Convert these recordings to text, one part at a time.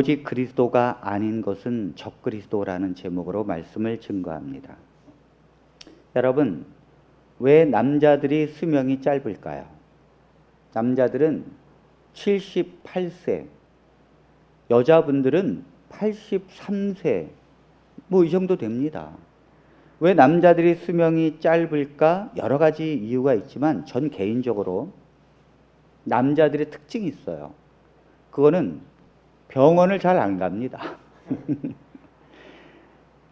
오직 그리스도가 아닌 것은 적그리스도라는 제목으로 말씀을 증거합니다. 여러분, 왜 남자들이 수명이 짧을까요? 남자들은 78세, 여자분들은 83세, 이 정도 됩니다. 왜 남자들이 수명이 짧을까? 여러 가지 이유가 있지만 전 개인적으로 남자들의 특징이 있어요. 그거는 병원을 잘 안 갑니다.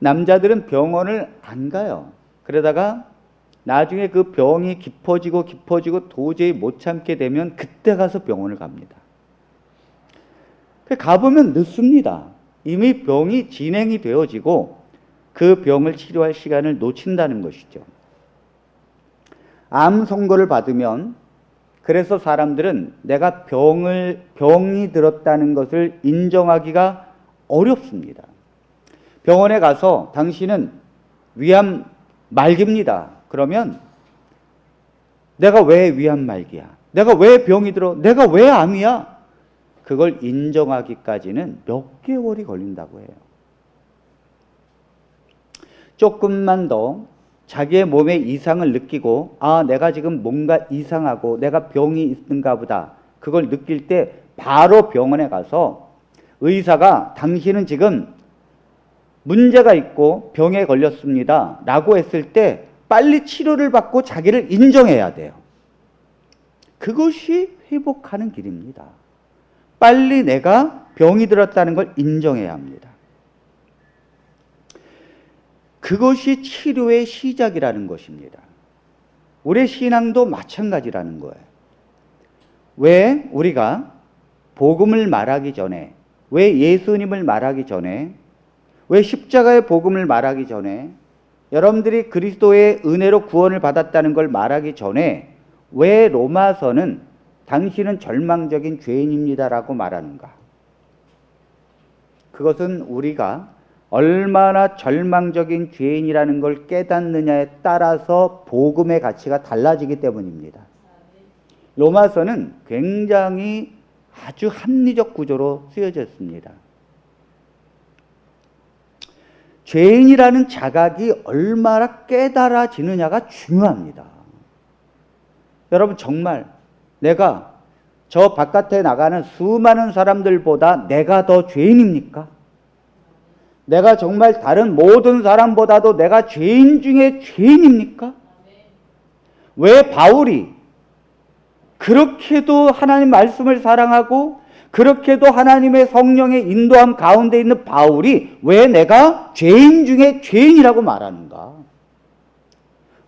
남자들은 병원을 안 가요. 그러다가 나중에 그 병이 깊어지고 도저히 못 참게 되면 그때 가서 병원을 갑니다. 가보면 늦습니다. 이미 병이 진행이 되어지고 그 병을 치료할 시간을 놓친다는 것이죠. 암 선고를 받으면 그래서 사람들은 내가 병이 들었다는 것을 인정하기가 어렵습니다. 병원에 가서 당신은 위암 말기입니다. 그러면 내가 왜 위암 말기야? 내가 왜 병이 들어? 내가 왜 암이야? 그걸 인정하기까지는 몇 개월이 걸린다고 해요. 조금만 더 자기의 몸에 이상을 느끼고 내가 지금 뭔가 이상하고 내가 병이 있는가 보다 그걸 느낄 때 바로 병원에 가서 의사가 당신은 지금 문제가 있고 병에 걸렸습니다 라고 했을 때 빨리 치료를 받고 자기를 인정해야 돼요. 그것이 회복하는 길입니다. 빨리 내가 병이 들었다는 걸 인정해야 합니다. 그것이 치료의 시작이라는 것입니다. 우리 신앙도 마찬가지라는 거예요. 왜 우리가 복음을 말하기 전에, 왜 예수님을 말하기 전에, 왜 십자가의 복음을 말하기 전에, 여러분들이 그리스도의 은혜로 구원을 받았다는 걸 말하기 전에 왜 로마서는 당신은 절망적인 죄인입니다라고 말하는가? 그것은 우리가 얼마나 절망적인 죄인이라는 걸 깨닫느냐에 따라서 복음의 가치가 달라지기 때문입니다. 로마서는 굉장히 아주 합리적 구조로 쓰여져 있습니다. 죄인이라는 자각이 얼마나 깨달아지느냐가 중요합니다. 여러분, 정말 내가 저 바깥에 나가는 수많은 사람들보다 내가 더 죄인입니까? 내가 정말 다른 모든 사람보다도 내가 죄인 중에 죄인입니까? 왜 바울이 그렇게도 하나님 말씀을 사랑하고 그렇게도 하나님의 성령의 인도함 가운데 있는 바울이 왜 내가 죄인 중에 죄인이라고 말하는가?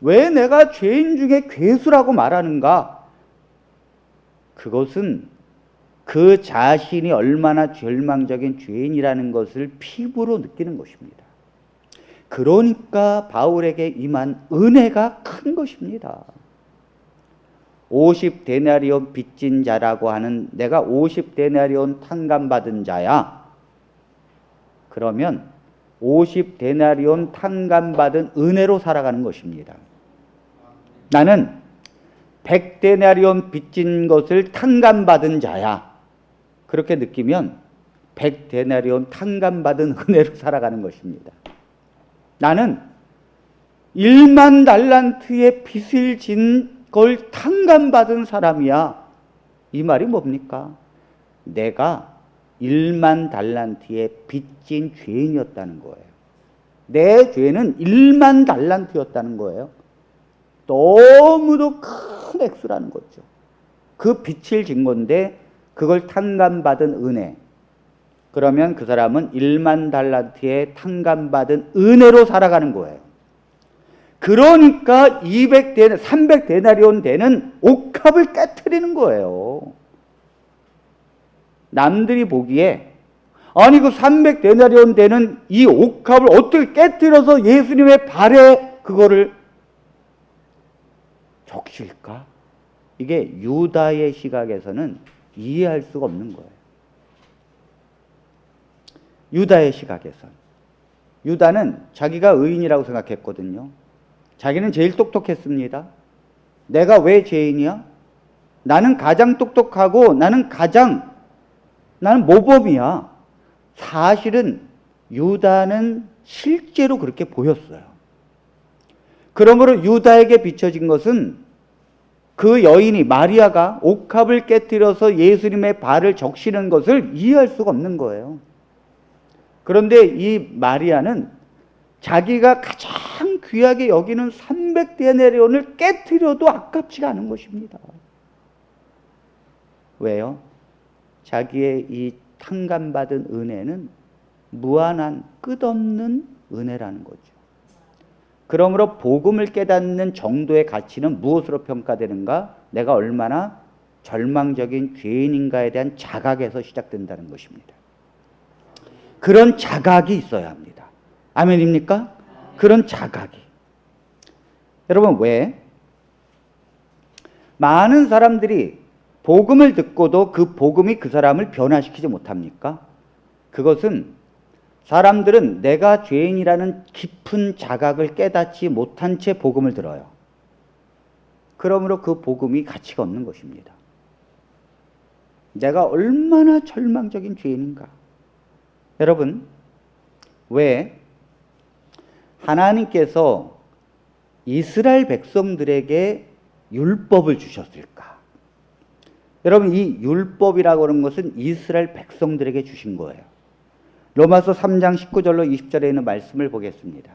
왜 내가 죄인 중에 괴수라고 말하는가? 그것은 그 자신이 얼마나 절망적인 죄인이라는 것을 피부로 느끼는 것입니다. 그러니까 바울에게 임한 은혜가 큰 것입니다. 50데나리온 빚진 자라고 하는 내가 50데나리온 탕감받은 자야. 그러면 50데나리온 탕감받은 은혜로 살아가는 것입니다. 나는 100데나리온 빚진 것을 탕감받은 자야. 그렇게 느끼면 100데나리온 탕감받은 은혜로 살아가는 것입니다. 나는 1만 달란트의 빚을 진 걸 탕감받은 사람이야. 이 말이 뭡니까? 내가 1만 달란트의 빚진 죄인이었다는 거예요. 내 죄는 1만 달란트였다는 거예요. 너무도 큰 액수라는 거죠. 그 빚을 진 건데 그걸 탕감받은 은혜. 그러면 그 사람은 1만 달란트의 탕감받은 은혜로 살아가는 거예요. 그러니까 300데나리온 되는 옥합을 깨트리는 거예요. 남들이 보기에 아니 그 300데나리온 되는 이 옥합을 어떻게 깨트려서 예수님의 발에 그거를 적실까? 이게 유다의 시각에서는 이해할 수가 없는 거예요. 유다의 시각에선. 유다는 자기가 의인이라고 생각했거든요. 자기는 제일 똑똑했습니다. 내가 왜 죄인이야? 나는 가장 똑똑하고 나는 모범이야. 사실은 유다는 실제로 그렇게 보였어요. 그러므로 유다에게 비춰진 것은 그 여인이 마리아가 옥합을 깨뜨려서 예수님의 발을 적시는 것을 이해할 수가 없는 거예요. 그런데 이 마리아는 자기가 가장 귀하게 여기는 300데나리온을 깨뜨려도 아깝지가 않은 것입니다. 왜요? 자기의 이 탕감받은 은혜는 무한한 끝없는 은혜라는 거죠. 그러므로 복음을 깨닫는 정도의 가치는 무엇으로 평가되는가? 내가 얼마나 절망적인 죄인인가에 대한 자각에서 시작된다는 것입니다. 그런 자각이 있어야 합니다. 아멘입니까? 그런 자각이. 여러분, 왜 많은 사람들이 복음을 듣고도 그 복음이 그 사람을 변화시키지 못합니까? 그것은 사람들은 내가 죄인이라는 깊은 자각을 깨닫지 못한 채 복음을 들어요. 그러므로 그 복음이 가치가 없는 것입니다. 내가 얼마나 절망적인 죄인인가. 여러분, 왜 하나님께서 이스라엘 백성들에게 율법을 주셨을까? 여러분, 이 율법이라고 하는 것은 이스라엘 백성들에게 주신 거예요. 로마서 3장 19절로 20절에 있는 말씀을 보겠습니다.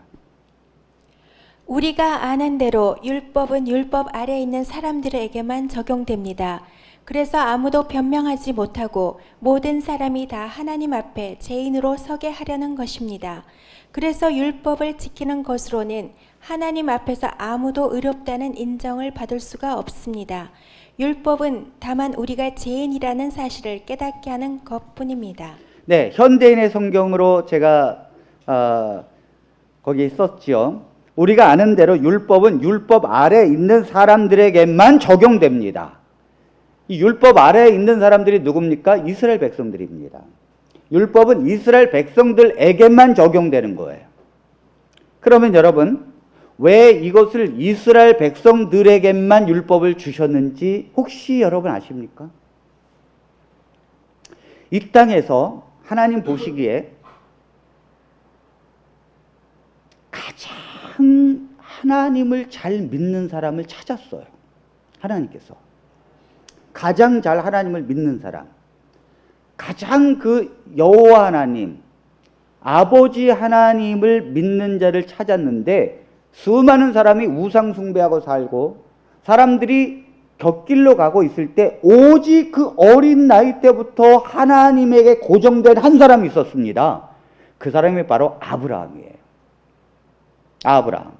우리가 아는 대로 율법은 율법 아래에 있는 사람들에게만 적용됩니다. 그래서 아무도 변명하지 못하고 모든 사람이 다 하나님 앞에 죄인으로 서게 하려는 것입니다. 그래서 율법을 지키는 것으로는 하나님 앞에서 아무도 의롭다는 인정을 받을 수가 없습니다. 율법은 다만 우리가 죄인이라는 사실을 깨닫게 하는 것뿐입니다. 네, 현대인의 성경으로 제가 거기에 썼죠. 우리가 아는 대로 율법은 율법 아래에 있는 사람들에게만 적용됩니다. 이 율법 아래에 있는 사람들이 누굽니까? 이스라엘 백성들입니다. 율법은 이스라엘 백성들에게만 적용되는 거예요. 그러면 여러분, 왜 이것을 이스라엘 백성들에게만 율법을 주셨는지 혹시 여러분 아십니까? 이 땅에서 하나님 보시기에 가장 하나님을 잘 믿는 사람을 찾았어요. 하나님께서. 가장 잘 하나님을 믿는 사람. 가장 그 여호와 하나님, 아버지 하나님을 믿는 자를 찾았는데 수많은 사람이 우상 숭배하고 살고 사람들이 곁길로 가고 있을 때 오직 그 어린 나이 때부터 하나님에게 고정된 한 사람이 있었습니다. 그 사람이 바로 아브라함이에요. 아브라함.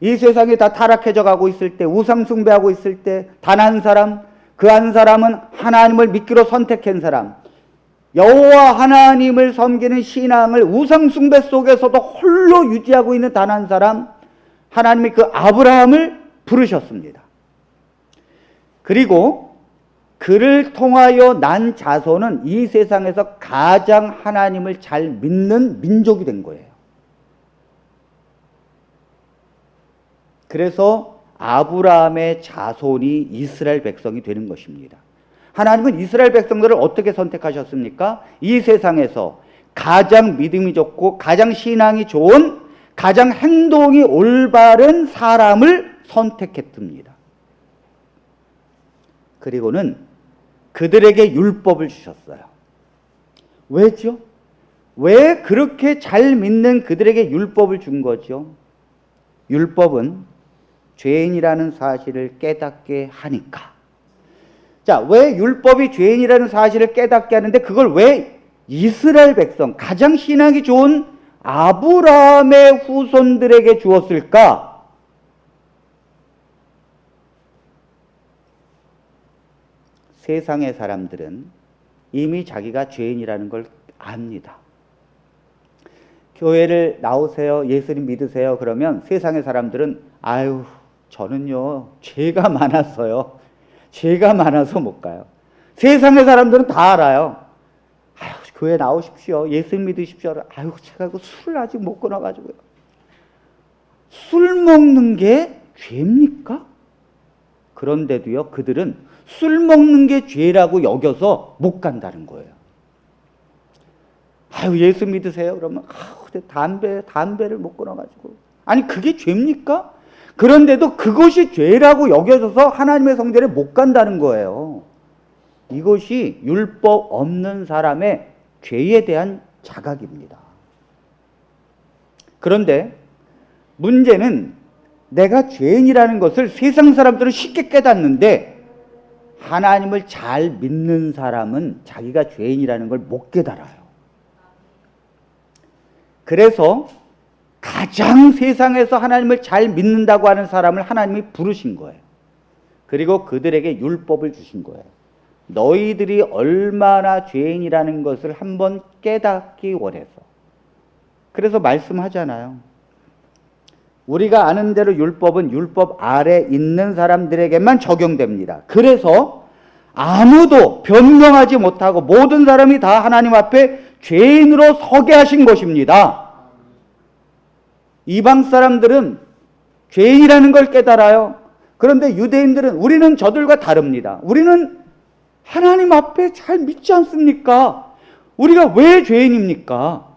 이 세상이 다 타락해져 가고 있을 때, 우상 숭배하고 있을 때 단 한 사람, 그 한 사람은 하나님을 믿기로 선택한 사람, 여호와 하나님을 섬기는 신앙을 우상 숭배 속에서도 홀로 유지하고 있는 단 한 사람, 하나님이 그 아브라함을 부르셨습니다. 그리고 그를 통하여 난 자손은 이 세상에서 가장 하나님을 잘 믿는 민족이 된 거예요. 그래서 아브라함의 자손이 이스라엘 백성이 되는 것입니다. 하나님은 이스라엘 백성들을 어떻게 선택하셨습니까? 이 세상에서 가장 믿음이 좋고 가장 신앙이 좋은, 가장 행동이 올바른 사람을 선택했습니다. 그리고는 그들에게 율법을 주셨어요. 왜죠? 왜 그렇게 잘 믿는 그들에게 율법을 준 거죠? 율법은 죄인이라는 사실을 깨닫게 하니까. 자, 왜 율법이 죄인이라는 사실을 깨닫게 하는데 그걸 왜 이스라엘 백성, 가장 신앙이 좋은 아브라함의 후손들에게 주었을까? 세상의 사람들은 이미 자기가 죄인이라는 걸 압니다. 교회를 나오세요, 예수님 믿으세요 그러면 세상의 사람들은 아유, 저는요 죄가 많았어요. 죄가 많아서 못 가요. 세상의 사람들은 다 알아요. 아유, 교회 나오십시오, 예수님 믿으십시오. 아유, 제가 술을 아직 못 끊어가지고요. 술 먹는 게 죄입니까? 그런데도요, 그들은 술 먹는 게 죄라고 여겨서 못 간다는 거예요. 아유, 예수 믿으세요? 그러면 담배를 못 끊어가지고. 아니, 그게 죄입니까? 그런데도 그것이 죄라고 여겨져서 하나님의 성전에 못 간다는 거예요. 이것이 율법 없는 사람의 죄에 대한 자각입니다. 그런데 문제는 내가 죄인이라는 것을 세상 사람들은 쉽게 깨닫는데 하나님을 잘 믿는 사람은 자기가 죄인이라는 걸 못 깨달아요. 그래서 가장 세상에서 하나님을 잘 믿는다고 하는 사람을 하나님이 부르신 거예요. 그리고 그들에게 율법을 주신 거예요. 너희들이 얼마나 죄인이라는 것을 한번 깨닫기 원해서. 그래서 말씀하잖아요. 우리가 아는 대로 율법은 율법 아래 있는 사람들에게만 적용됩니다. 그래서 아무도 변명하지 못하고 모든 사람이 다 하나님 앞에 죄인으로 서게 하신 것입니다. 이방 사람들은 죄인이라는 걸 깨달아요. 그런데 유대인들은 우리는 저들과 다릅니다. 우리는 하나님 앞에 잘 믿지 않습니까? 우리가 왜 죄인입니까?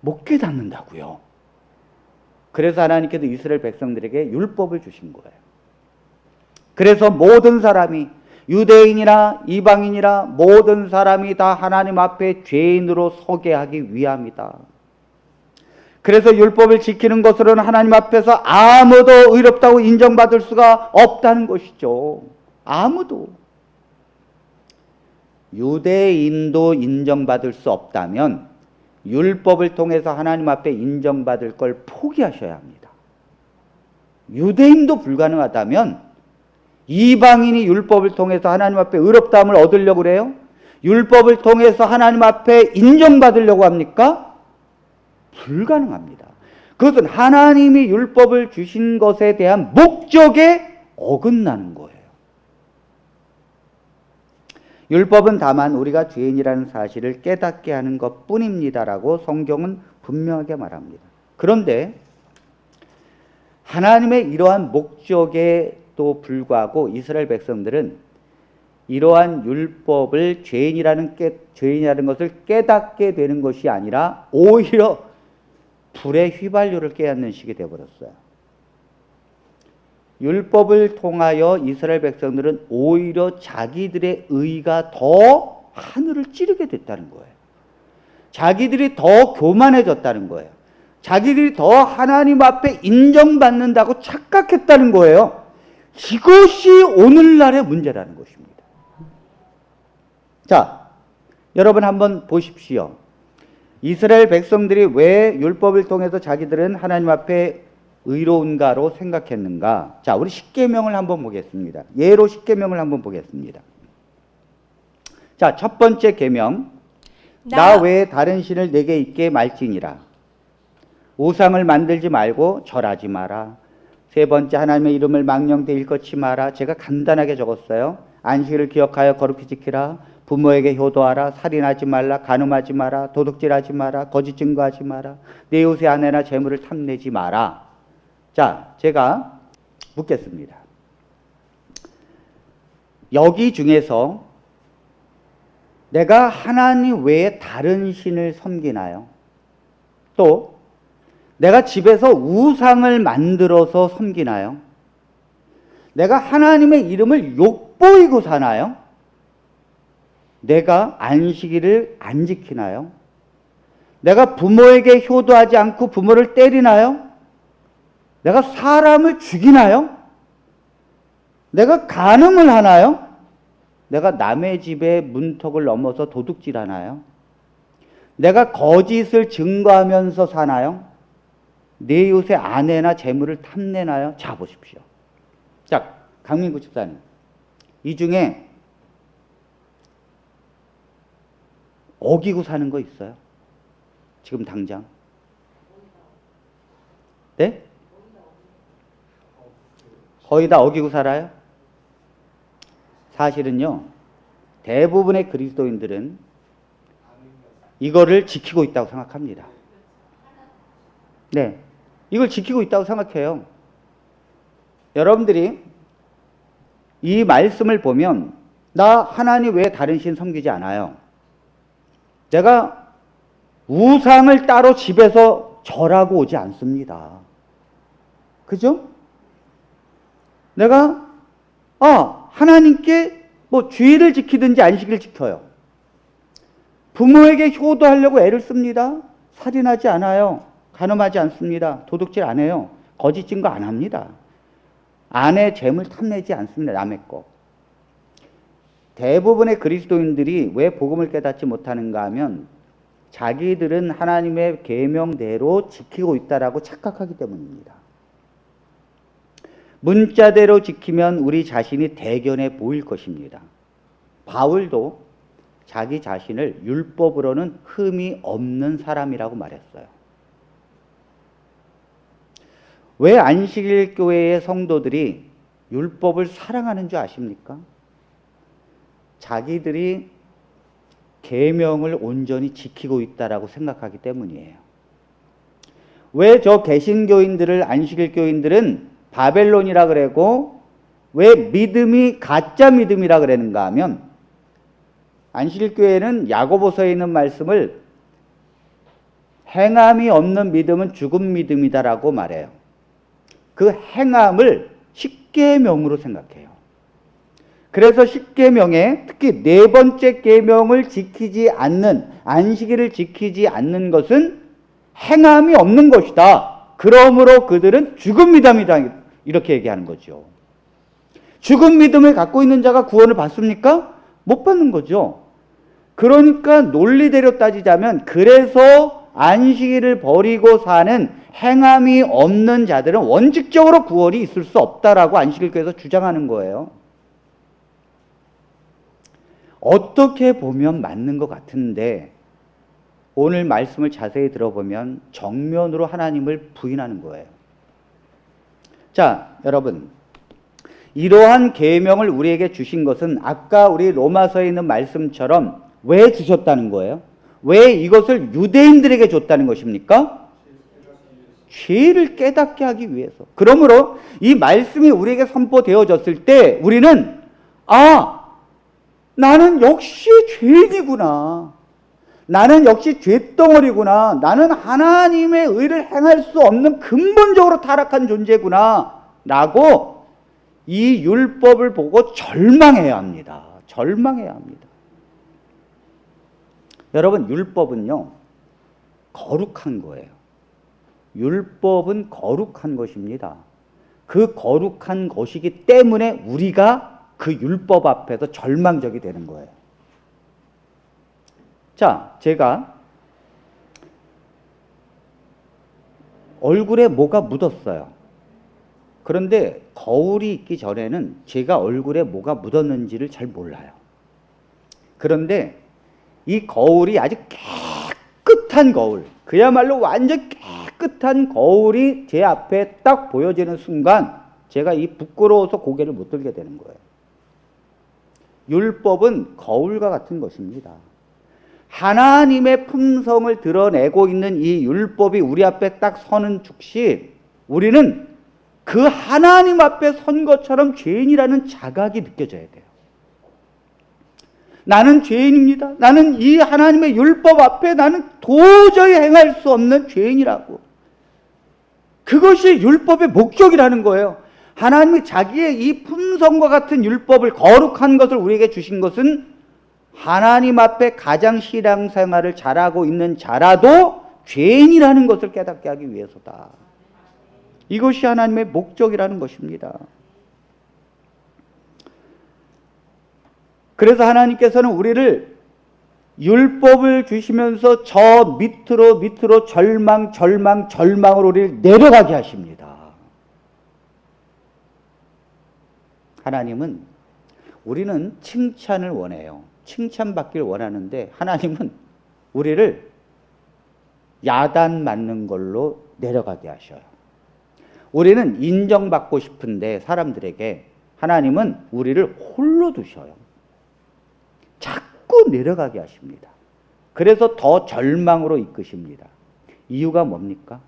못 깨닫는다고요. 그래서 하나님께서 이스라엘 백성들에게 율법을 주신 거예요. 그래서 모든 사람이 유대인이나 이방인이나 모든 사람이 다 하나님 앞에 죄인으로 서게 하기 위함이다. 그래서 율법을 지키는 것으로는 하나님 앞에서 아무도 의롭다고 인정받을 수가 없다는 것이죠. 아무도. 유대인도 인정받을 수 없다면 율법을 통해서 하나님 앞에 인정받을 걸 포기하셔야 합니다. 유대인도 불가능하다면 이방인이 율법을 통해서 하나님 앞에 의롭다함을 얻으려고 그래요? 율법을 통해서 하나님 앞에 인정받으려고 합니까? 불가능합니다. 그것은 하나님이 율법을 주신 것에 대한 목적에 어긋나는 거예요. 율법은 다만 우리가 죄인이라는 사실을 깨닫게 하는 것뿐입니다라고 성경은 분명하게 말합니다. 그런데 하나님의 이러한 목적에도 불구하고 이스라엘 백성들은 이러한 율법을 죄인이라는 것을 깨닫게 되는 것이 아니라 오히려 불의 휘발유를 깨닫는 식이 되어버렸어요. 율법을 통하여 이스라엘 백성들은 오히려 자기들의 의가 더 하늘을 찌르게 됐다는 거예요. 자기들이 더 교만해졌다는 거예요. 자기들이 더 하나님 앞에 인정받는다고 착각했다는 거예요. 이것이 오늘날의 문제라는 것입니다. 자, 여러분 한번 보십시오. 이스라엘 백성들이 왜 율법을 통해서 자기들은 하나님 앞에 의로운가로 생각했는가? 자, 우리 십계명을 한번 보겠습니다. 예로 십계명을 한번 보겠습니다. 자, 첫 번째 계명. 나 외에 다른 신을 내게 있게 말지니라. 우상을 만들지 말고 절하지 마라. 세 번째, 하나님의 이름을 망령되이 일컫지 마라. 제가 간단하게 적었어요. 안식일을 기억하여 거룩히 지키라. 부모에게 효도하라. 살인하지 말라. 간음하지 마라. 도둑질하지 마라. 거짓 증거하지 마라. 내 이웃의 아내나 재물을 탐내지 마라. 자, 제가 묻겠습니다. 여기 중에서 내가 하나님 외에 다른 신을 섬기나요? 또 내가 집에서 우상을 만들어서 섬기나요? 내가 하나님의 이름을 욕보이고 사나요? 내가 안식일을 안 지키나요? 내가 부모에게 효도하지 않고 부모를 때리나요? 내가 사람을 죽이나요? 내가 간음을 하나요? 내가 남의 집에 문턱을 넘어서 도둑질하나요? 내가 거짓을 증거하면서 사나요? 내 이웃의 아내나 재물을 탐내나요? 자, 보십시오. 자, 강민구 집사님. 이 중에 어기고 사는 거 있어요? 지금 당장? 네? 거의 다 어기고 살아요? 사실은요, 대부분의 그리스도인들은 이거를 지키고 있다고 생각합니다. 네, 이걸 지키고 있다고 생각해요. 여러분들이 이 말씀을 보면 나 하나님 외에 다른 신 섬기지 않아요. 내가 우상을 따로 집에서 절하고 오지 않습니다. 그죠? 내가 하나님께 뭐 주의를 지키든지 안식을 지켜요. 부모에게 효도하려고 애를 씁니다. 살인하지 않아요. 간음하지 않습니다. 도둑질 안 해요. 거짓 증거 안 합니다. 아내 재물 탐내지 않습니다. 남의 거. 대부분의 그리스도인들이 왜 복음을 깨닫지 못하는가 하면 자기들은 하나님의 계명대로 지키고 있다라고 착각하기 때문입니다. 문자대로 지키면 우리 자신이 대견해 보일 것입니다. 바울도 자기 자신을 율법으로는 흠이 없는 사람이라고 말했어요. 왜 안식일 교회의 성도들이 율법을 사랑하는 줄 아십니까? 자기들이 계명을 온전히 지키고 있다라고 생각하기 때문이에요. 왜 저 개신교인들을 안식일 교인들은 바벨론이라 그러고 왜 믿음이 가짜 믿음이라 그러는가 하면 안식일 교회는 야고보서에 있는 말씀을 행함이 없는 믿음은 죽은 믿음이다라고 말해요. 그 행함을 십계명으로 생각해요. 그래서 십계명에 특히 네 번째 계명을 지키지 않는, 안식일을 지키지 않는 것은 행함이 없는 것이다. 그러므로 그들은 죽은 믿음이다. 이렇게 얘기하는 거죠. 죽은 믿음을 갖고 있는 자가 구원을 받습니까? 못 받는 거죠. 그러니까 논리대로 따지자면 그래서 안식일을 버리고 사는 행함이 없는 자들은 원칙적으로 구원이 있을 수 없다라고 안식일교에서 주장하는 거예요. 어떻게 보면 맞는 것 같은데 오늘 말씀을 자세히 들어보면 정면으로 하나님을 부인하는 거예요. 자, 여러분, 이러한 계명을 우리에게 주신 것은 아까 우리 로마서에 있는 말씀처럼 왜 주셨다는 거예요? 왜 이것을 유대인들에게 줬다는 것입니까? 죄를 깨닫게 하기 위해서. 그러므로 이 말씀이 우리에게 선포되어졌을 때 우리는 나는 역시 죄인이구나. 나는 역시 죄덩어리구나. 나는 하나님의 의를 행할 수 없는 근본적으로 타락한 존재구나. 라고 이 율법을 보고 절망해야 합니다. 절망해야 합니다. 여러분, 율법은요, 거룩한 거예요. 율법은 거룩한 것입니다. 그 거룩한 것이기 때문에 우리가 그 율법 앞에서 절망적이 되는 거예요. 자, 제가 얼굴에 뭐가 묻었어요. 그런데 거울이 있기 전에는 제가 얼굴에 뭐가 묻었는지를 잘 몰라요. 그런데 이 거울이 아주 깨끗한 거울, 그야말로 완전 깨끗한 거울이 제 앞에 딱 보여지는 순간 제가 이 부끄러워서 고개를 못 들게 되는 거예요. 율법은 거울과 같은 것입니다. 하나님의 품성을 드러내고 있는 이 율법이 우리 앞에 딱 서는 즉시 우리는 그 하나님 앞에 선 것처럼 죄인이라는 자각이 느껴져야 돼요. 나는 죄인입니다. 나는 이 하나님의 율법 앞에 나는 도저히 행할 수 없는 죄인이라고. 그것이 율법의 목적이라는 거예요. 하나님이 자기의 이 품성과 같은 율법을, 거룩한 것을 우리에게 주신 것은 하나님 앞에 가장 신앙생활을 잘하고 있는 자라도 죄인이라는 것을 깨닫게 하기 위해서다. 이것이 하나님의 목적이라는 것입니다. 그래서 하나님께서는 우리를 율법을 주시면서 저 밑으로 절망으로 우리를 내려가게 하십니다. 하나님은, 우리는 칭찬을 원해요. 칭찬받길 원하는데 하나님은 우리를 야단 맞는 걸로 내려가게 하셔요. 우리는 인정받고 싶은데 사람들에게, 하나님은 우리를 홀로 두셔요. 자꾸 내려가게 하십니다. 그래서 더 절망으로 이끄십니다. 이유가 뭡니까?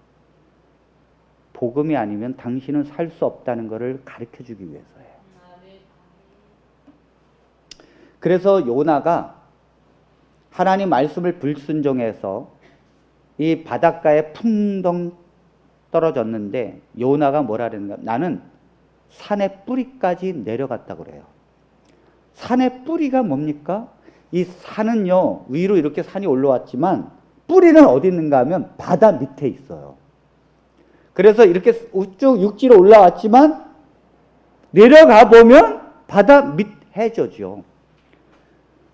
복음이 아니면 당신은 살 수 없다는 것을 가르쳐주기 위해서예요. 그래서 요나가 하나님 말씀을 불순종해서 이 바닷가에 풍덩 떨어졌는데 요나가 뭐라 그랬는가? 나는 산의 뿌리까지 내려갔다 그래요. 산의 뿌리가 뭡니까? 이 산은요, 위로 이렇게 산이 올라왔지만 뿌리는 어디 있는가 하면 바다 밑에 있어요. 그래서 이렇게 쭉 육지로 올라왔지만 내려가 보면 바다 밑 해저죠.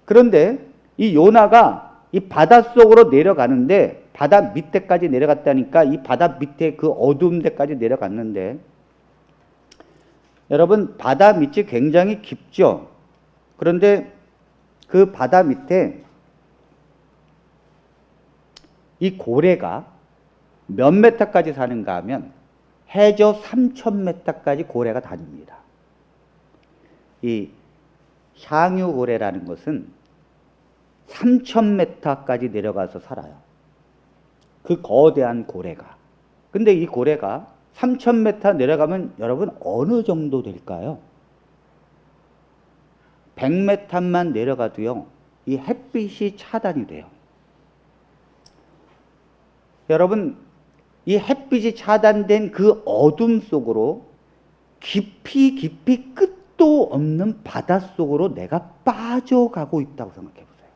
그런데 이 요나가 이 바닷속으로 내려가는데 바다 밑에까지 내려갔다니까 이 바다 밑에 그 어두운 데까지 내려갔는데 여러분 바다 밑이 굉장히 깊죠. 그런데 그 바다 밑에 이 고래가 몇 메타까지 사는가 하면 해저 3,000m까지 고래가 다닙니다. 이 향유고래라는 것은 3,000m까지 내려가서 살아요. 그 거대한 고래가. 근데 이 고래가 3,000m 내려가면 여러분 어느 정도 될까요? 100m만 내려가도요, 이 햇빛이 차단이 돼요. 여러분, 이 햇빛이 차단된 그 어둠 속으로 깊이 끝도 없는 바닷속으로 내가 빠져가고 있다고 생각해 보세요.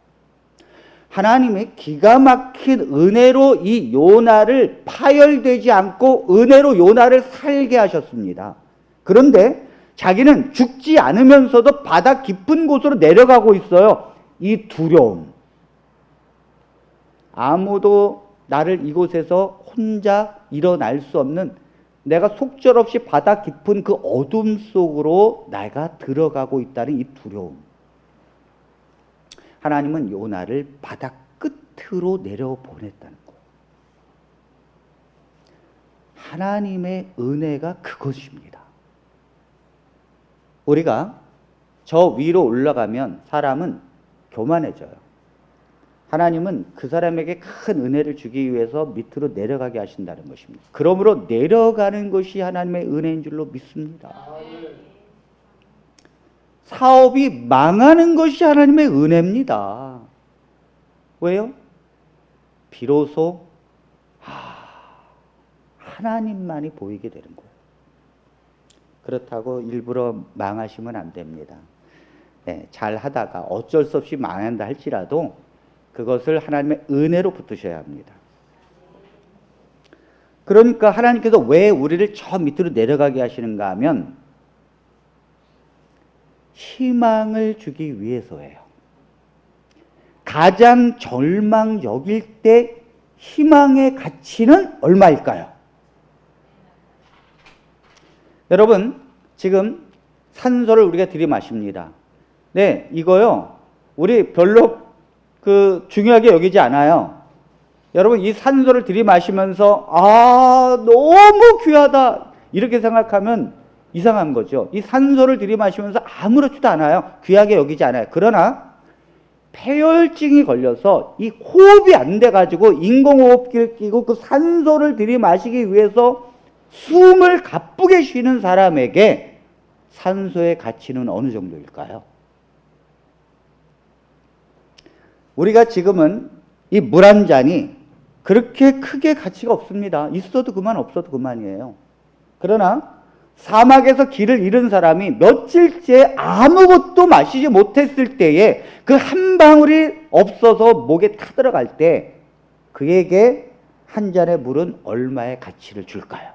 하나님의 기가 막힌 은혜로 이 요나를 파열되지 않고 은혜로 요나를 살게 하셨습니다. 그런데 자기는 죽지 않으면서도 바다 깊은 곳으로 내려가고 있어요. 이 두려움. 아무도 나를 이곳에서 혼자 일어날 수 없는, 내가 속절없이 바다 깊은 그 어둠 속으로 내가 들어가고 있다는 이 두려움. 하나님은 요나를 바다 끝으로 내려보냈다는 거. 하나님의 은혜가 그것입니다. 우리가 저 위로 올라가면 사람은 교만해져요. 하나님은 그 사람에게 큰 은혜를 주기 위해서 밑으로 내려가게 하신다는 것입니다. 그러므로 내려가는 것이 하나님의 은혜인 줄로 믿습니다. 사업이 망하는 것이 하나님의 은혜입니다. 왜요? 비로소 하나님만이 보이게 되는 거예요. 그렇다고 일부러 망하시면 안 됩니다. 네, 잘 하다가 어쩔 수 없이 망한다 할지라도 그것을 하나님의 은혜로 붙으셔야 합니다. 그러니까 하나님께서 왜 우리를 저 밑으로 내려가게 하시는가 하면 희망을 주기 위해서예요. 가장 절망적일 때 희망의 가치는 얼마일까요? 여러분, 지금 산소를 우리가 들이마십니다. 네, 이거요, 우리 별로 중요하게 여기지 않아요. 여러분, 이 산소를 들이마시면서, 너무 귀하다, 이렇게 생각하면 이상한 거죠. 이 산소를 들이마시면서 아무렇지도 않아요. 귀하게 여기지 않아요. 그러나, 폐혈증이 걸려서 이 호흡이 안 돼가지고 인공호흡기를 끼고 그 산소를 들이마시기 위해서 숨을 가쁘게 쉬는 사람에게 산소의 가치는 어느 정도일까요? 우리가 지금은 이 물 한 잔이 그렇게 크게 가치가 없습니다. 있어도 그만, 없어도 그만이에요. 그러나 사막에서 길을 잃은 사람이 며칠째 아무것도 마시지 못했을 때에 그 한 방울이 없어서 목에 타들어갈 때 그에게 한 잔의 물은 얼마의 가치를 줄까요?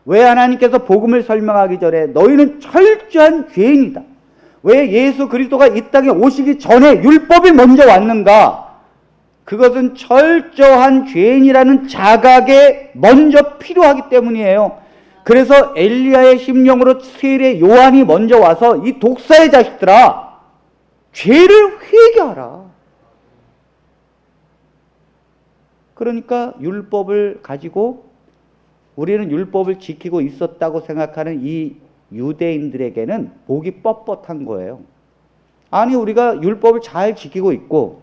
왜 하나님께서 복음을 설명하기 전에 너희는 철저한 죄인이다, 왜 예수 그리스도가 이 땅에 오시기 전에 율법이 먼저 왔는가? 그것은 철저한 죄인이라는 자각에 먼저 필요하기 때문이에요. 그래서 엘리야의 심령으로 세례 요한이 먼저 와서 이 독사의 자식들아, 죄를 회개하라. 그러니까 율법을 가지고 우리는 율법을 지키고 있었다고 생각하는 이 유대인들에게는 복이 뻣뻣한 거예요. 아니, 우리가 율법을 잘 지키고 있고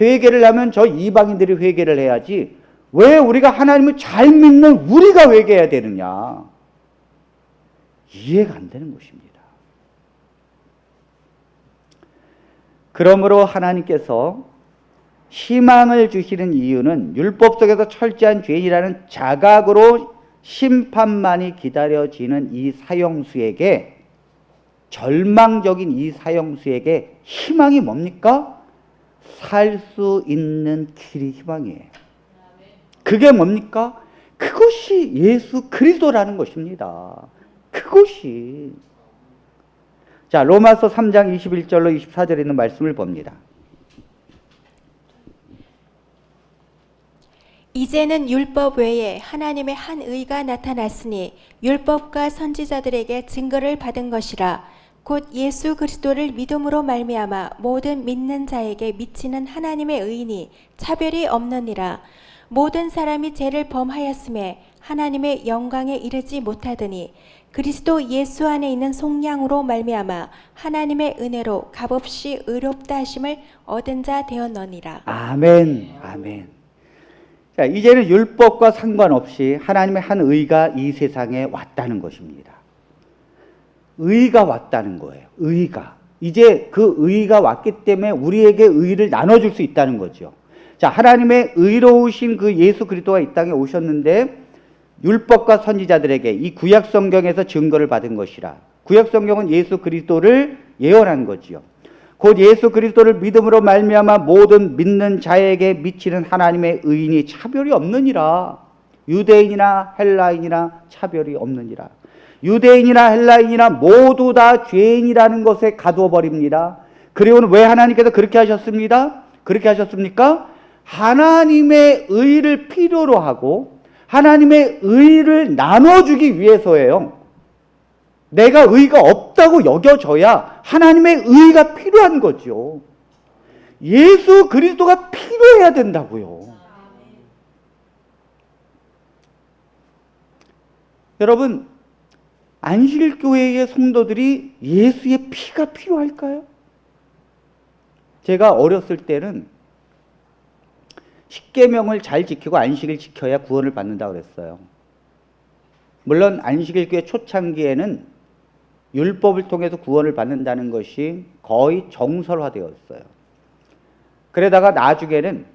회개를 하면 저 이방인들이 회개를 해야지 왜 우리가 하나님을 잘 믿는 우리가 회개해야 되느냐? 이해가 안 되는 것입니다. 그러므로 하나님께서 희망을 주시는 이유는 율법 속에서 철저한 죄인이라는 자각으로 심판만이 기다려지는 이 사형수에게, 절망적인 이 사형수에게 희망이 뭡니까? 살 수 있는 길이 희망이에요. 그게 뭡니까? 그것이 예수 그리스도라는 것입니다. 그것이. 자, 로마서 3장 21절로 24절에 있는 말씀을 봅니다. 이제는 율법 외에 하나님의 한 의가 나타났으니 율법과 선지자들에게 증거를 받은 것이라. 곧 예수 그리스도를 믿음으로 말미암아 모든 믿는 자에게 미치는 하나님의 의인이 차별이 없느니라. 모든 사람이 죄를 범하였음에 하나님의 영광에 이르지 못하더니 그리스도 예수 안에 있는 속량으로 말미암아 하나님의 은혜로 값없이 의롭다 하심을 얻은 자 되었느니라. 아멘. 아멘. 자, 이제는 율법과 상관없이 하나님의 한 의가 이 세상에 왔다는 것입니다. 의가 왔다는 거예요. 의가. 이제 그 의가 왔기 때문에 우리에게 의를 나눠줄 수 있다는 거죠. 자, 하나님의 의로우신 그 예수 그리스도가 이 땅에 오셨는데 율법과 선지자들에게 이 구약 성경에서 증거를 받은 것이라. 구약 성경은 예수 그리스도를 예언한 거지요. 곧 예수 그리스도를 믿음으로 말미암아 모든 믿는 자에게 미치는 하나님의 의인이 차별이 없느니라. 유대인이나 헬라인이나 차별이 없느니라. 유대인이나 헬라인이나 모두 다 죄인이라는 것에 가두어 버립니다. 그리고는 왜 하나님께서 그렇게 하셨습니다? 그렇게 하셨습니까? 하나님의 의를 필요로 하고 하나님의 의를 나눠주기 위해서예요. 내가 의가 없다고 여겨져야 하나님의 의가 필요한 거죠. 예수 그리스도가 필요해야 된다고요. 여러분, 안식일교회의 성도들이 예수의 피가 필요할까요? 제가 어렸을 때는 십계명을 잘 지키고 안식을 지켜야 구원을 받는다고 그랬어요. 물론 안식일교회 초창기에는 율법을 통해서 구원을 받는다는 것이 거의 정설화되었어요. 그러다가 나중에는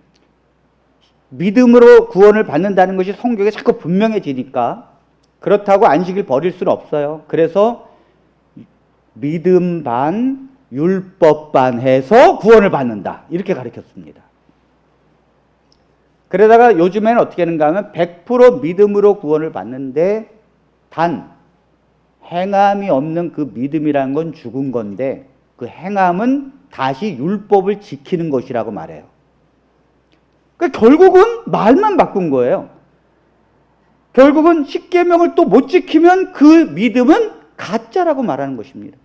믿음으로 구원을 받는다는 것이 성경에 자꾸 분명해지니까 그렇다고 안식일 버릴 수는 없어요. 그래서 믿음 반, 율법 반 해서 구원을 받는다. 이렇게 가르쳤습니다. 그러다가 요즘에는 어떻게 하는가 하면 100% 믿음으로 구원을 받는데 단 행함이 없는 그 믿음이라는 건 죽은 건데 그 행함은 다시 율법을 지키는 것이라고 말해요. 그러니까 결국은 말만 바꾼 거예요. 결국은 십계명을 또 못 지키면 그 믿음은 가짜라고 말하는 것입니다.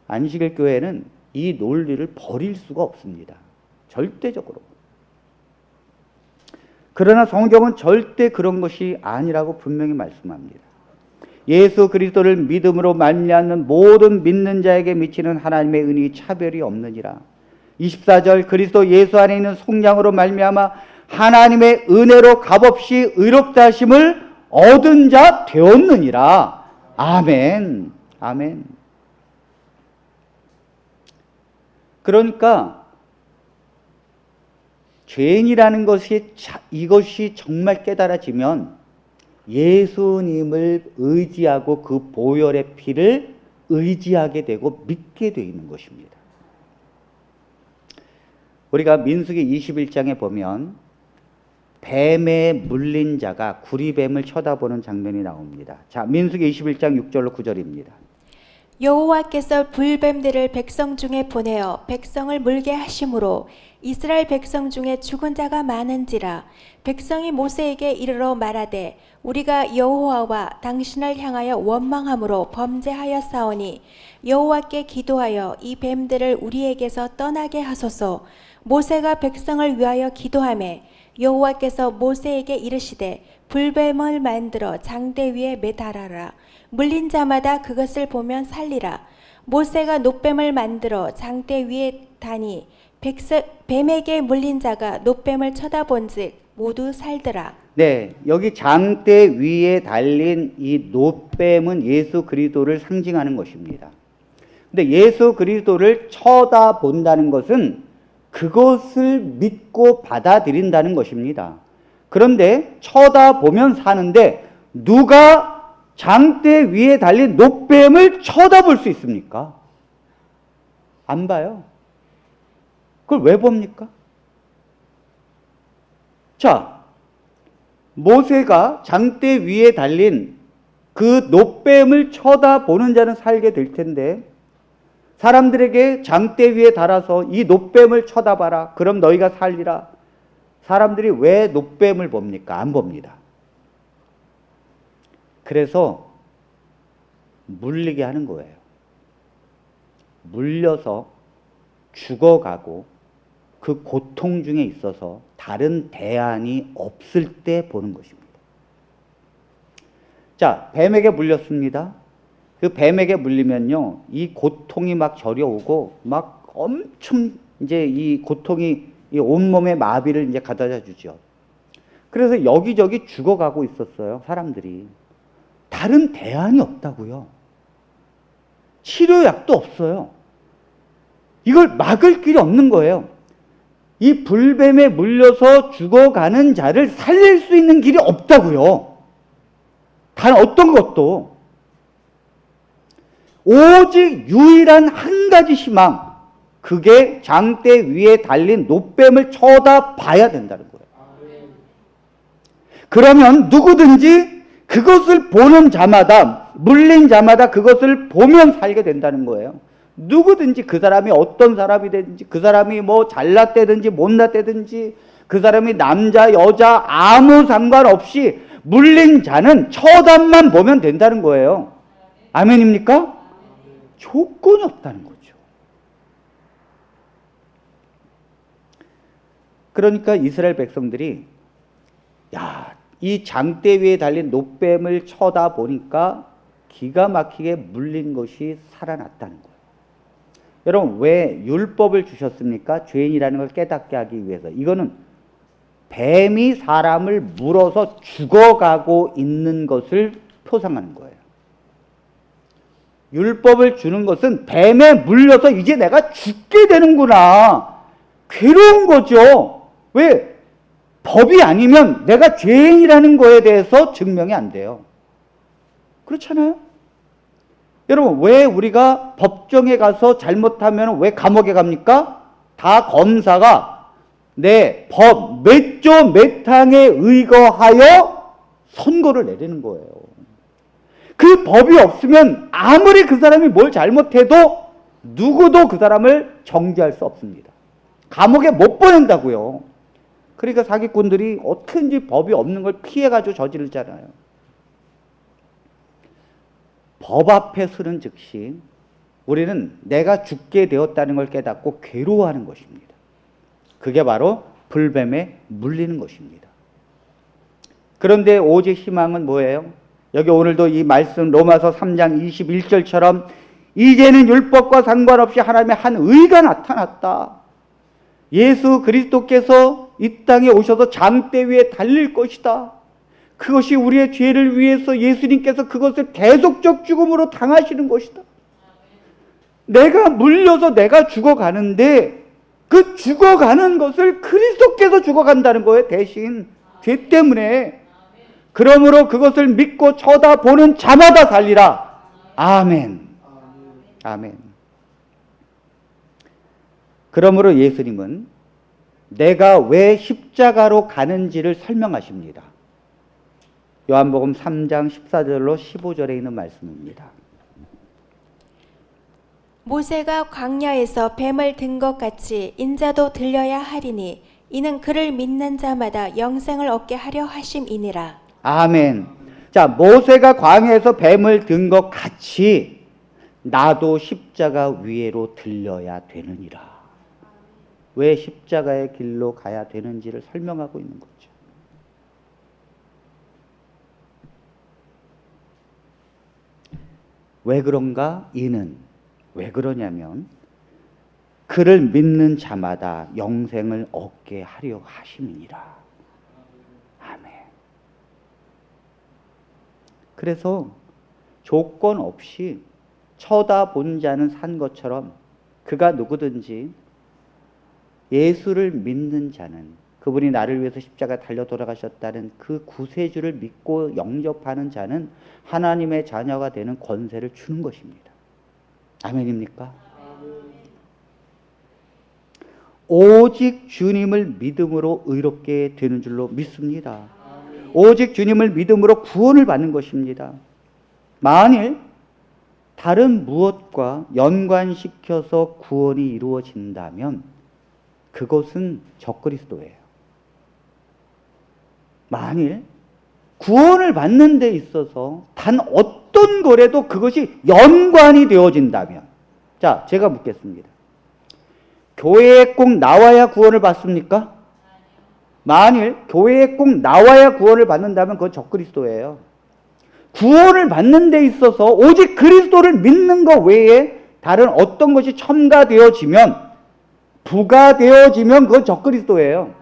안식일 교회는 이 논리를 버릴 수가 없습니다. 절대적으로. 그러나 성경은 절대 그런 것이 아니라고 분명히 말씀합니다. 예수 그리스도를 믿음으로 말미암는 모든 믿는 자에게 미치는 하나님의 은혜의 차별이 없느니라. 24절 그리스도 예수 안에 있는 속량으로 말미암아 하나님의 은혜로 값없이 의롭다 하심을 얻은 자 되었느니라. 아멘. 아멘. 그러니까 죄인이라는 것이 이것이 정말 깨달아지면 예수님을 의지하고 그 보혈의 피를 의지하게 되고 믿게 되는 것입니다. 우리가 민수기 21장에 보면 뱀에 물린 자가 구리뱀을 쳐다보는 장면이 나옵니다. 자, 민수기 21장 6절로 9절입니다. 여호와께서 불뱀들을 백성 중에 보내어 백성을 물게 하심으로 이스라엘 백성 중에 죽은 자가 많은지라. 백성이 모세에게 이르러 말하되 우리가 여호와와 당신을 향하여 원망함으로 범죄하였사오니 여호와께 기도하여 이 뱀들을 우리에게서 떠나게 하소서. 모세가 백성을 위하여 기도하매 여호와께서 모세에게 이르시되 불뱀을 만들어 장대 위에 매달아라. 물린 자마다 그것을 보면 살리라. 모세가 놋뱀을 만들어 장대 위에 다니 뱀에게 물린 자가 놋뱀을 쳐다본즉 모두 살더라. 네, 여기 장대 위에 달린 이 놋뱀은 예수 그리스도를 상징하는 것입니다. 근데 예수 그리스도를 쳐다본다는 것은 그것을 믿고 받아들인다는 것입니다. 그런데 쳐다보면 사는데 누가 장대 위에 달린 노뱀을 쳐다볼 수 있습니까? 안 봐요. 그걸 왜 봅니까? 자, 모세가 장대 위에 달린 그 노뱀을 쳐다보는 자는 살게 될 텐데, 사람들에게 장대 위에 달아서 이 노뱀을 쳐다봐라, 그럼 너희가 살리라. 사람들이 왜 노뱀을 봅니까? 안 봅니다. 그래서 물리게 하는 거예요. 물려서 죽어가고 그 고통 중에 있어서 다른 대안이 없을 때 보는 것입니다. 자, 뱀에게 물렸습니다. 그 뱀에게 물리면요, 이 고통이 막 저려오고 막 엄청 이제 이 고통이 이 온몸에 마비를 이제 가져다 주죠. 그래서 여기저기 죽어가고 있었어요, 사람들이. 다른 대안이 없다고요. 치료약도 없어요. 이걸 막을 길이 없는 거예요. 이 불뱀에 물려서 죽어가는 자를 살릴 수 있는 길이 없다고요. 단 어떤 것도. 오직 유일한 한 가지 희망, 그게 장대 위에 달린 노뱀을 쳐다봐야 된다는 거예요. 그러면 누구든지 그것을 보는 자마다, 물린 자마다 그것을 보면 살게 된다는 거예요. 누구든지, 그 사람이 어떤 사람이 되든지, 그 사람이 뭐 잘났다든지 못났다든지, 그 사람이 남자 여자 아무 상관없이 물린 자는 쳐다만 보면 된다는 거예요. 아멘입니까? 조건이 없다는 거죠. 그러니까 이스라엘 백성들이, 야, 이 장대 위에 달린 노뱀을 쳐다보니까 기가 막히게 물린 것이 살아났다는 거예요. 여러분, 왜 율법을 주셨습니까? 죄인이라는 걸 깨닫게 하기 위해서. 이거는 뱀이 사람을 물어서 죽어가고 있는 것을 표상하는 거예요. 율법을 주는 것은 뱀에 물려서 이제 내가 죽게 되는구나, 괴로운 거죠. 왜? 법이 아니면 내가 죄인이라는 거에 대해서 증명이 안 돼요. 그렇잖아요? 여러분, 왜 우리가 법정에 가서 잘못하면 왜 감옥에 갑니까? 다 검사가 내 법 몇 조 몇 항에 의거하여 선고를 내리는 거예요. 그 법이 없으면 아무리 그 사람이 뭘 잘못해도 누구도 그 사람을 정죄할 수 없습니다. 감옥에 못 보낸다고요. 그러니까 사기꾼들이 어떻게든지 법이 없는 걸 피해가지고 저지르잖아요. 법 앞에 서는 즉시 우리는 내가 죽게 되었다는 걸 깨닫고 괴로워하는 것입니다. 그게 바로 불뱀에 물리는 것입니다. 그런데 오직 희망은 뭐예요? 여기 오늘도 이 말씀 로마서 3장 21절처럼 이제는 율법과 상관없이 하나님의 한 의가 나타났다. 예수 그리스도께서 이 땅에 오셔서 장대 위에 달릴 것이다. 그것이 우리의 죄를 위해서 예수님께서 그것을 계속적 죽음으로 당하시는 것이다. 내가 물려서 내가 죽어가는데 그 죽어가는 것을 그리스도께서 죽어간다는 거예요. 대신 죄 때문에. 그러므로 그것을 믿고 쳐다보는 자마다 살리라. 아멘. 아멘. 그러므로 예수님은 내가 왜 십자가로 가는지를 설명하십니다. 요한복음 3장 14절로 15절에 있는 말씀입니다. 모세가 광야에서 뱀을 든 것 같이 인자도 들려야 하리니 이는 그를 믿는 자마다 영생을 얻게 하려 하심이니라. 아멘. 자, 모세가 광야에서 뱀을 든 것 같이 나도 십자가 위에로 들려야 되느니라. 왜 십자가의 길로 가야 되는지를 설명하고 있는 거죠. 왜 그런가? 이는 왜 그러냐면 그를 믿는 자마다 영생을 얻게 하려 하심이니라. 아멘. 그래서 조건 없이 쳐다본 자는 산 것처럼 그가 누구든지 예수를 믿는 자는, 그분이 나를 위해서 십자가 달려 돌아가셨다는 그 구세주를 믿고 영접하는 자는 하나님의 자녀가 되는 권세를 주는 것입니다. 아멘입니까? 오직 주님을 믿음으로 의롭게 되는 줄로 믿습니다. 오직 주님을 믿음으로 구원을 받는 것입니다. 만일 다른 무엇과 연관시켜서 구원이 이루어진다면 그것은 적그리스도예요. 만일 구원을 받는 데 있어서 단 어떤 거라도 그것이 연관이 되어진다면, 자, 제가 묻겠습니다. 교회에 꼭 나와야 구원을 받습니까? 만일 교회에 꼭 나와야 구원을 받는다면 그건 적그리스도예요. 구원을 받는 데 있어서 오직 그리스도를 믿는 것 외에 다른 어떤 것이 첨가되어지면, 부가되어지면 그건 적그리스도예요.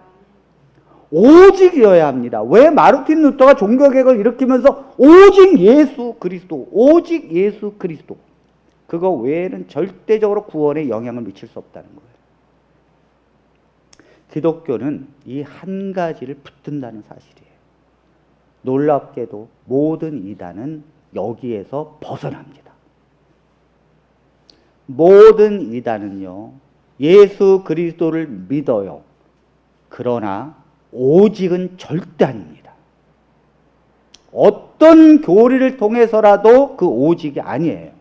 오직이어야 합니다. 왜 마르틴 루터가 종교개혁을 일으키면서 오직 예수 그리스도, 오직 예수 그리스도, 그거 외에는 절대적으로 구원에 영향을 미칠 수 없다는 거예요. 기독교는 이 한 가지를 붙든다는 사실이에요. 놀랍게도 모든 이단은 여기에서 벗어납니다. 모든 이단은요, 예수 그리스도를 믿어요. 그러나 오직은 절대 아닙니다. 어떤 교리를 통해서라도 그 오직이 아니에요.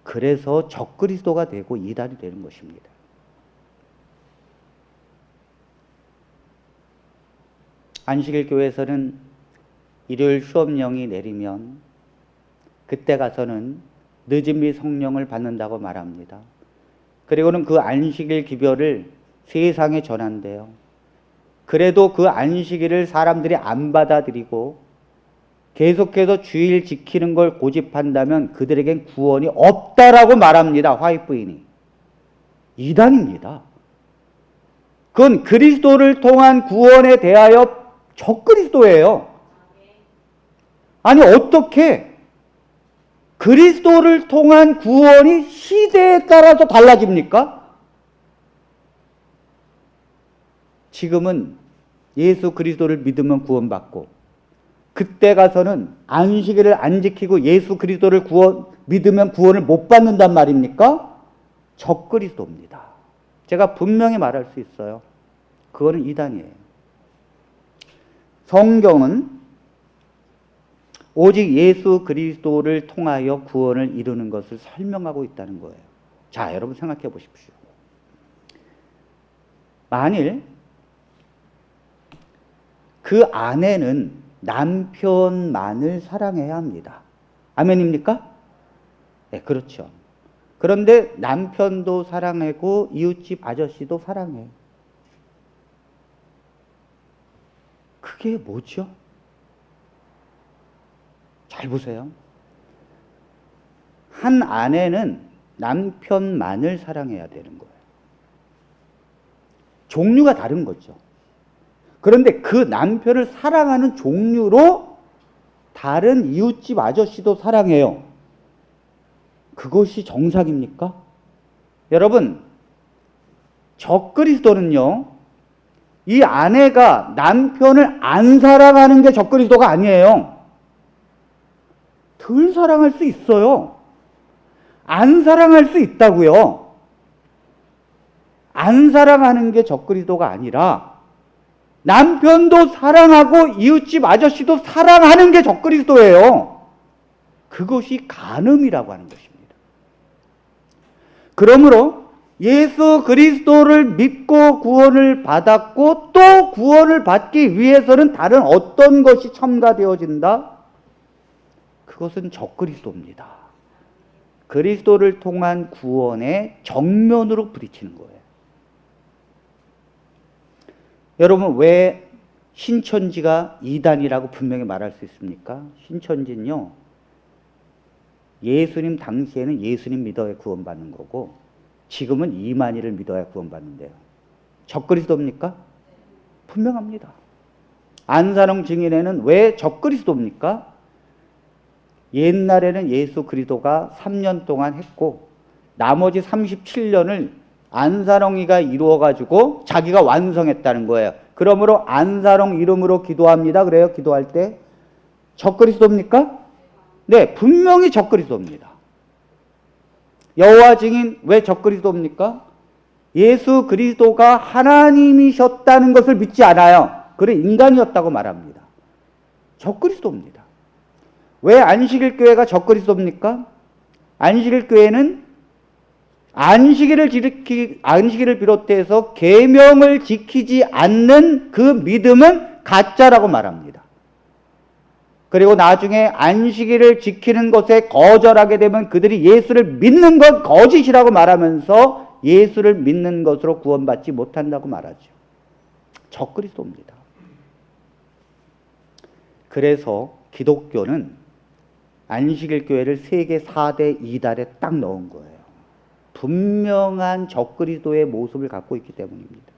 그래서 적그리스도가 되고 이단이 되는 것입니다. 안식일 교회에서는 일요일 수업령이 내리면 그때 가서는 늦은비 성령을 받는다고 말합니다. 그리고는 그 안식일 기별을 세상에 전한대요. 그래도 그 안식일을 사람들이 안 받아들이고 계속해서 주일 지키는 걸 고집한다면 그들에겐 구원이 없다라고 말합니다. 화이트 부인이. 이단입니다. 그건 그리스도를 통한 구원에 대하여 적그리스도예요. 아니, 어떻게 그리스도를 통한 구원이 시대에 따라서 달라집니까? 지금은 예수 그리스도를 믿으면 구원받고, 그때 가서는 안식일을 안 지키고 예수 그리스도를 믿으면 구원을 못 받는단 말입니까? 적그리스도입니다. 제가 분명히 말할 수 있어요. 그거는 이단이에요. 성경은 오직 예수 그리스도를 통하여 구원을 이루는 것을 설명하고 있다는 거예요. 자, 여러분 생각해 보십시오. 만일 그 아내는 남편만을 사랑해야 합니다. 아멘입니까? 네, 그렇죠. 그런데 남편도 사랑하고 이웃집 아저씨도 사랑해. 그게 뭐죠? 잘 보세요. 한 아내는 남편만을 사랑해야 되는 거예요. 종류가 다른 거죠. 그런데 그 남편을 사랑하는 종류로 다른 이웃집 아저씨도 사랑해요. 그것이 정상입니까? 여러분, 적그리스도는요, 이 아내가 남편을 안 사랑하는 게 적그리스도가 아니에요. 덜 사랑할 수 있어요. 안 사랑할 수 있다고요. 안 사랑하는 게 적그리스도가 아니라 남편도 사랑하고 이웃집 아저씨도 사랑하는 게 적그리스도예요. 그것이 간음이라고 하는 것입니다. 그러므로 예수 그리스도를 믿고 구원을 받았고 또 구원을 받기 위해서는 다른 어떤 것이 첨가되어진다? 그것은 적그리스도입니다. 그리스도를 통한 구원에 정면으로 부딪히는 거예요. 여러분, 왜 신천지가 이단이라고 분명히 말할 수 있습니까? 신천지는요, 예수님 당시에는 예수님 믿어야 구원받는 거고 지금은 이만희를 믿어야 구원받는데요. 적그리스도입니까? 분명합니다. 안산홍 증인회는 왜 적그리스도입니까? 옛날에는 예수 그리스도가 3년 동안 했고 나머지 37년을 안사롱이가 이루어가지고 자기가 완성했다는 거예요. 그러므로 안사롱 이름으로 기도합니다. 그래요. 기도할 때 적그리스도입니까? 네, 분명히 적그리스도입니다. 여호와 증인 왜 적그리스도입니까? 예수 그리스도가 하나님이셨다는 것을 믿지 않아요. 그래 인간이었다고 말합니다. 적그리스도입니다. 왜 안식일 교회가 적그리스도입니까? 안식일 교회는 안식일을 비롯해서 계명을 지키지 않는 그 믿음은 가짜라고 말합니다. 그리고 나중에 안식일을 지키는 것에 거절하게 되면 그들이 예수를 믿는 건 거짓이라고 말하면서 예수를 믿는 것으로 구원받지 못한다고 말하죠. 적그리스도입니다. 그래서 기독교는 안식일 교회를 세계 4대 이달에 딱 넣은 거예요. 분명한 적그리스도의 모습을 갖고 있기 때문입니다.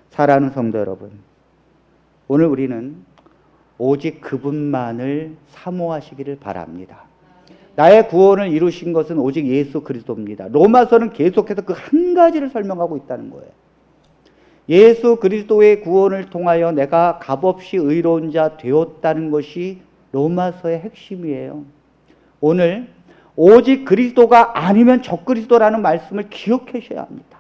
사랑하는 성도 여러분, 오늘 우리는 오직 그분만을 사모하시기를 바랍니다. 나의 구원을 이루신 것은 오직 예수 그리스도입니다. 로마서는 계속해서 그 한 가지를 설명하고 있다는 거예요. 예수 그리스도의 구원을 통하여 내가 값없이 의로운 자 되었다는 것이 로마서의 핵심이에요. 오늘 오직 그리스도가 아니면 적그리스도라는 말씀을 기억하셔야 합니다.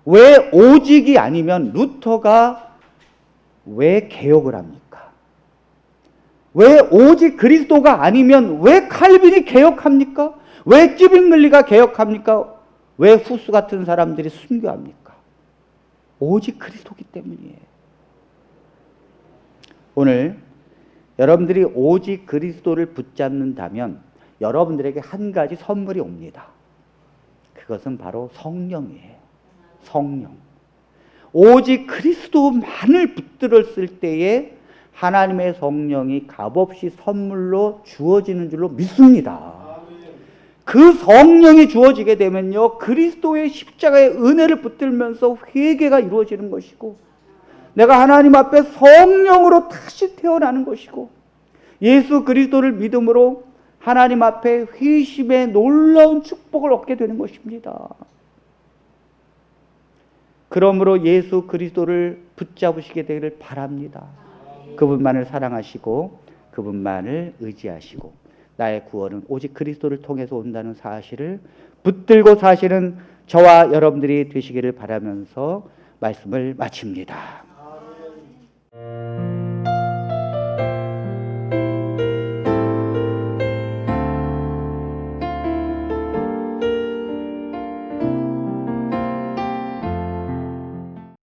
왜 오직이 아니면 루터가 왜 개혁을 합니까? 왜 오직 그리스도가 아니면 왜 칼빈이 개혁합니까? 왜 찌빙글리가 개혁합니까? 왜 후스 같은 사람들이 순교합니까? 오직 그리스도기 때문이에요. 오늘 여러분들이 오직 그리스도를 붙잡는다면 여러분들에게 한 가지 선물이 옵니다. 그것은 바로 성령이에요. 성령. 오직 그리스도만을 붙들었을 때에 하나님의 성령이 값없이 선물로 주어지는 줄로 믿습니다. 그 성령이 주어지게 되면요, 그리스도의 십자가의 은혜를 붙들면서 회개가 이루어지는 것이고, 내가 하나님 앞에 성령으로 다시 태어나는 것이고, 예수 그리스도를 믿음으로 하나님 앞에 회심의 놀라운 축복을 얻게 되는 것입니다. 그러므로 예수 그리스도를 붙잡으시게 되기를 바랍니다. 그분만을 사랑하시고 그분만을 의지하시고 나의 구원은 오직 그리스도를 통해서 온다는 사실을 붙들고 사시는 저와 여러분들이 되시기를 바라면서 말씀을 마칩니다.